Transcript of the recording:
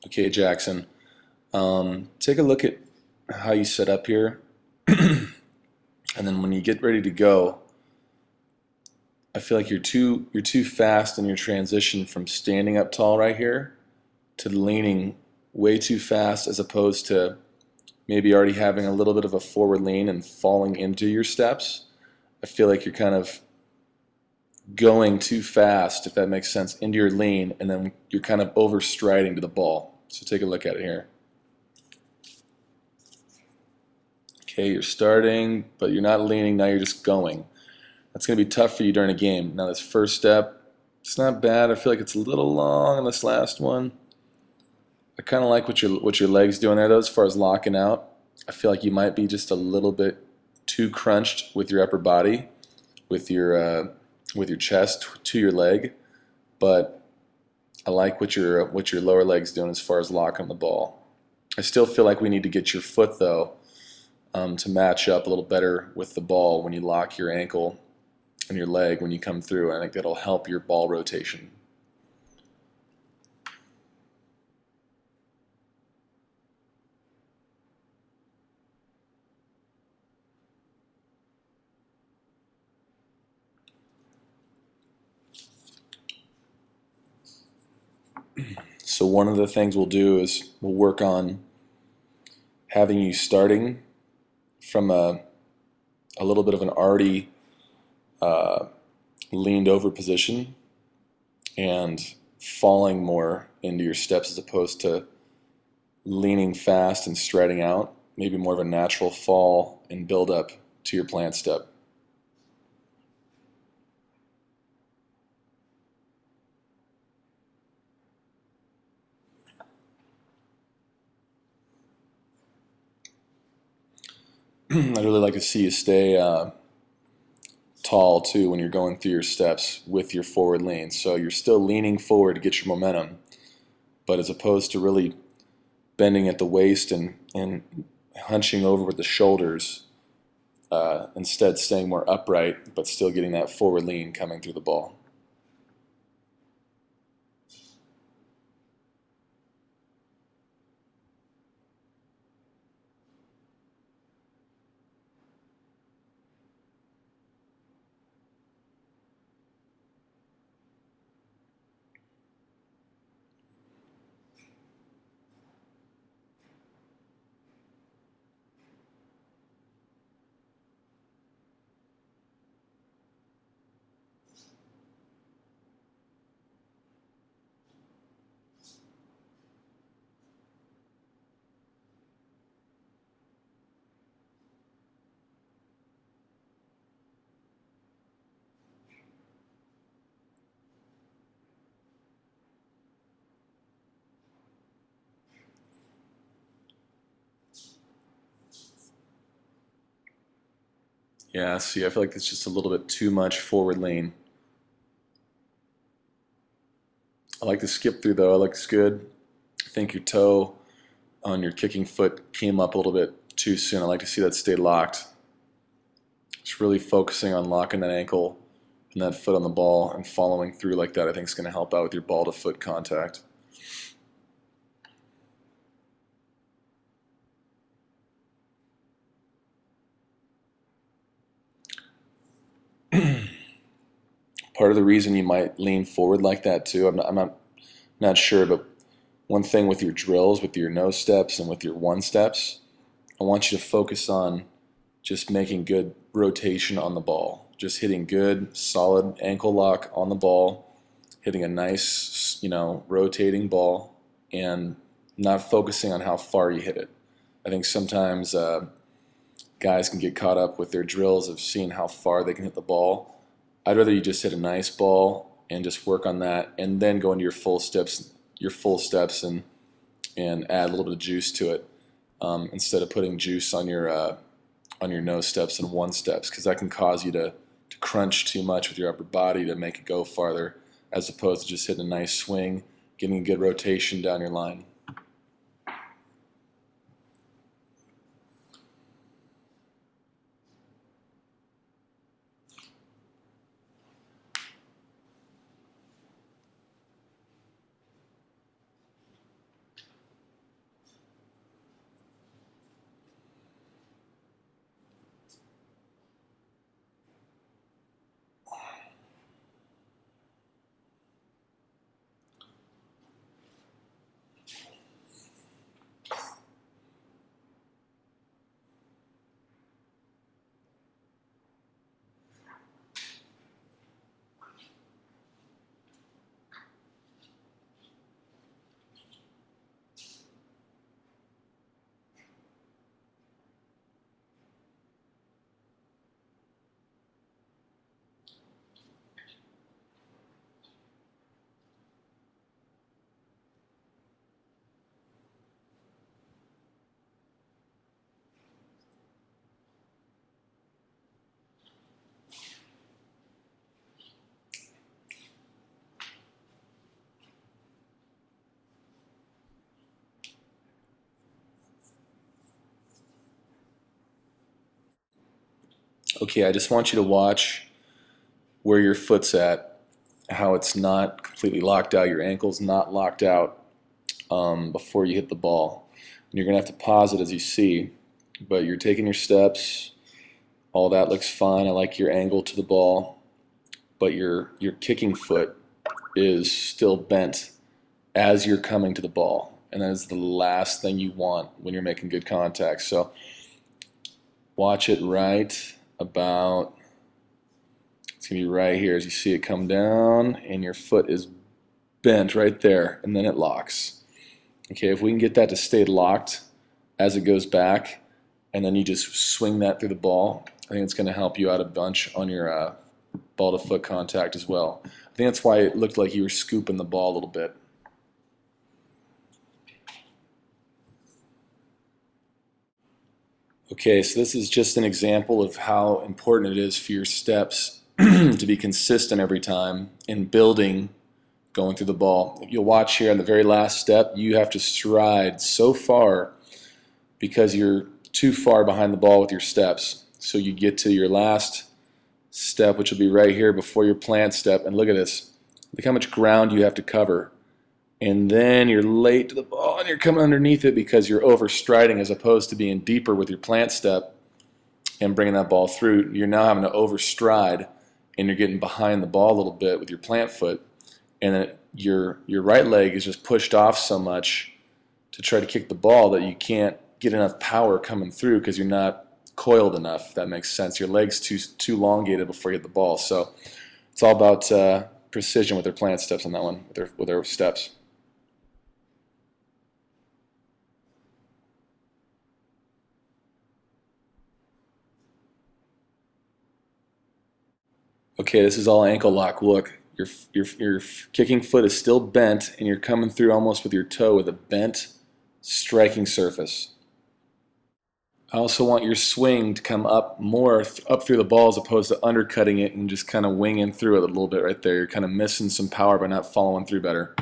Okay, Jackson. Take a look at how you set up here, and then when you get ready to go, I feel like you're too fast in your transition from standing up tall right here to leaning way too fast, as opposed to maybe already having a little bit of a forward lean and falling into your steps. I feel like you're kind of going too fast, if that makes sense, into your lean, and then you're kind of overstriding to the ball. So take a look at it here. Okay, you're starting, but you're not leaning, now you're just going. That's going to be tough for you during a game. Now this first step, it's not bad. I feel like it's a little long on this last one. I kind of like what your legs doing there though, as far as locking out. I feel like you might be just a little bit too crunched with your upper body, with your chest to your leg, but I like what your lower leg's doing as far as locking the ball. I still feel like we need to get your foot though, to match up a little better with the ball when you lock your ankle and your leg when you come through. I think that'll help your ball rotation. So one of the things we'll do is we'll work on having you starting from a little bit of an already uh, leaned over position and falling more into your steps, as opposed to leaning fast and striding out. Maybe more of a natural fall and build up to your plant step. I'd really like to see you stay tall too when you're going through your steps with your forward lean. So you're still leaning forward to get your momentum, but as opposed to really bending at the waist and hunching over with the shoulders, instead staying more upright, but still getting that forward lean coming through the ball. Yeah, see, I feel like it's just a little bit too much forward lean. I like the skip through though, it looks good. I think your toe on your kicking foot came up a little bit too soon. I like to see that stay locked. Just really focusing on locking that ankle and that foot on the ball and following through like that, I think is going to help out with your ball to foot contact. Part of the reason you might lean forward like that too, I'm not sure, but one thing with your drills, with your no steps and with your one steps, I want you to focus on just making good rotation on the ball, just hitting good, solid ankle lock on the ball, hitting a nice, rotating ball, and not focusing on how far you hit it. I think sometimes guys can get caught up with their drills of seeing how far they can hit the ball. I'd rather you just hit a nice ball and just work on that, and then go into your full steps, and add a little bit of juice to it, instead of putting juice on your no steps and one steps, because that can cause you to crunch too much with your upper body to make it go farther, as opposed to just hitting a nice swing, getting a good rotation down your line. Okay, I just want you to watch where your foot's at, how it's not completely locked out, your ankle's not locked out before you hit the ball. And you're going to have to pause it as you see, but you're taking your steps, all that looks fine. I like your angle to the ball, but your kicking foot is still bent as you're coming to the ball, and that is the last thing you want when you're making good contact. So watch it right about, it's going to be right here as you see it come down, and your foot is bent right there, and then it locks. Okay, if we can get that to stay locked as it goes back, and then you just swing that through the ball, I think it's going to help you out a bunch on your ball to foot contact as well. I think that's why it looked like you were scooping the ball a little bit. Okay, so this is just an example of how important it is for your steps to be consistent every time in building going through the ball. You'll watch here on the very last step, you have to stride so far because you're too far behind the ball with your steps. So you get to your last step, which will be right here before your plant step, and look at this. Look how much ground you have to cover. And then you're late to the ball and you're coming underneath it because you're overstriding as opposed to being deeper with your plant step and bringing that ball through. You're now having to overstride and you're getting behind the ball a little bit with your plant foot, and then your right leg is just pushed off so much to try to kick the ball that you can't get enough power coming through because you're not coiled enough, if that makes sense. Your leg's too elongated before you hit the ball. So it's all about precision with their plant steps on that one, with their steps. Okay, this is all ankle lock. Look, your kicking foot is still bent, and you're coming through almost with your toe with a bent striking surface. I also want your swing to come up more up through the ball as opposed to undercutting it and just kind of winging through it a little bit right there. You're kind of missing some power by not following through better.